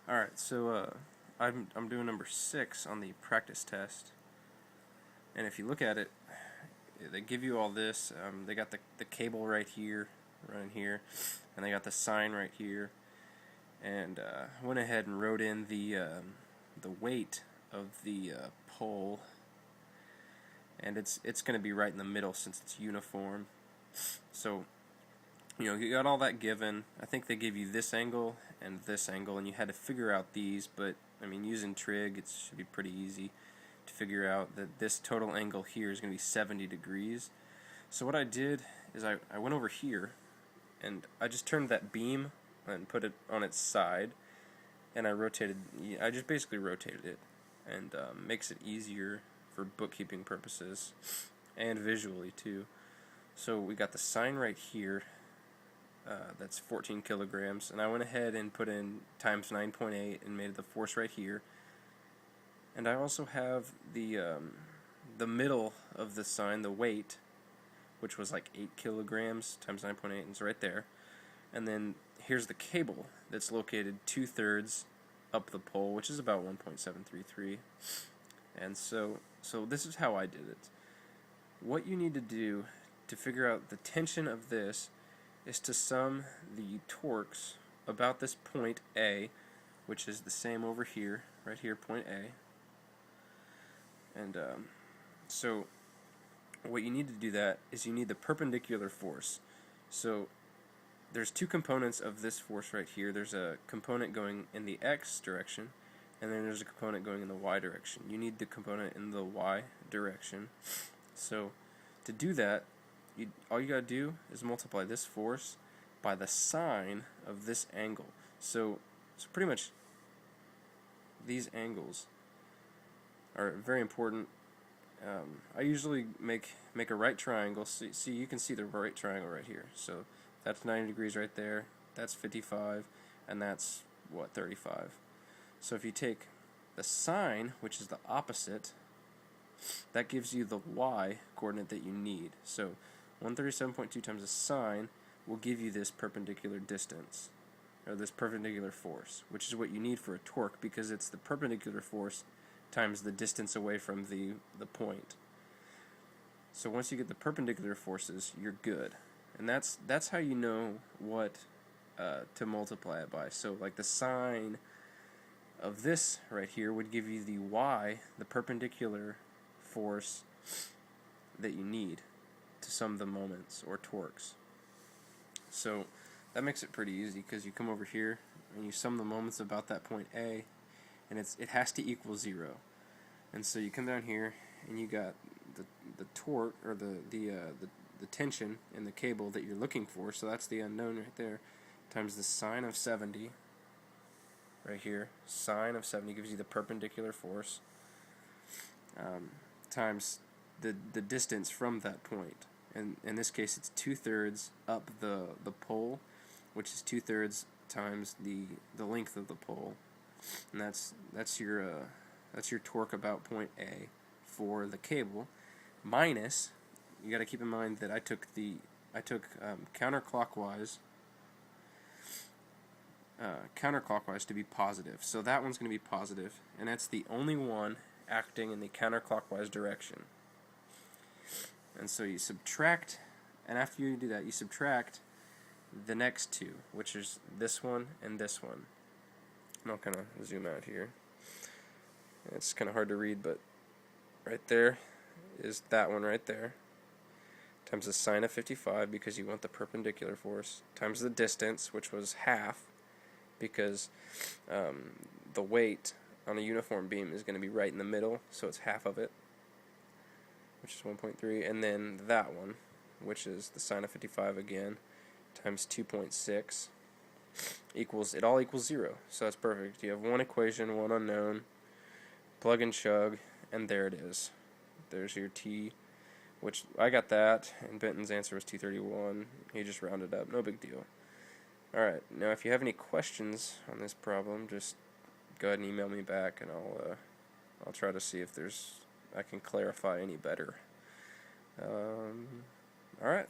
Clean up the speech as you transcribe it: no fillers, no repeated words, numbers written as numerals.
Alright, so I'm doing number 6 on the practice test, and if you look at it, they give you all this. They got the cable right here, running here, and they got the sign right here, and went ahead and wrote in the weight of the pole, and it's going to be right in the middle since it's uniform. So you got all that given. I think they give you this angle and this angle, and you had to figure out these, but I mean, using trig, it should be pretty easy to figure out that this total angle here is going to be 70 degrees. So what I did is I went over here, and I just turned that beam and put it on its side, and I just basically rotated it, and makes it easier for bookkeeping purposes, and visually too. So we got the sign right here. That's 14 kilograms, and I went ahead and put in times 9.8 and made the force right here. And I also have the middle of the sign, the weight, which was like 8 kilograms times 9.8, and it's right there. And then here's the cable that's located 2/3 up the pole, which is about 1.733. And so this is how I did it. What you need to do to figure out the tension of this is to sum the torques about this point A, which is the same over here, right here, point A. And so what you need to do that is you need the perpendicular force. So there's two components of this force right here. There's a component going in the X direction, and then there's a component going in the Y direction. You need the component in the Y direction. So to do that, all you gotta do is multiply this force by the sine of this angle. So pretty much these angles are very important. I usually make a right triangle. See, you can see the right triangle right here. So that's 90 degrees right there. That's 55, and that's what, 35. So if you take the sine, which is the opposite, that gives you the y coordinate that you need. So 137.2 times the sine will give you this perpendicular distance, or this perpendicular force, which is what you need for a torque, because it's the perpendicular force times the distance away from the point. So once you get the perpendicular forces, you're good. And that's how you know what to multiply it by. So like the sine of this right here would give you the y, the perpendicular force that you need to sum the moments or torques. So that makes it pretty easy, because you come over here and you sum the moments about that point A, and it has to equal 0. And so you come down here and you got the torque, or the tension in the cable that you're looking for. So that's the unknown right there, times the sine of 70 right here. Sine of 70 gives you the perpendicular force, times the distance from that point. And in this case, it's 2/3 up the pole, which is 2/3 times the length of the pole, and that's your torque about point A for the cable. Minus, you got to keep in mind that I took counterclockwise to be positive. So that one's going to be positive, and that's the only one acting in the counterclockwise direction. And so you subtract, and after you do that, you subtract the next two, which is this one and this one. And I'll kind of zoom out here. It's kind of hard to read, but right there is that one right there, times the sine of 55, because you want the perpendicular force, times the distance, which was half, because the weight on a uniform beam is going to be right in the middle, so it's half of it, which is 1.3, and then that one, which is the sine of 55 again, times 2.6, it all equals 0, so that's perfect. You have one equation, one unknown, plug and chug, and there it is. There's your T, which I got that, and Benton's answer was 231. He just rounded up, no big deal. Alright, now if you have any questions on this problem, just go ahead and email me back, and I'll try to see if I can clarify any better. Alright.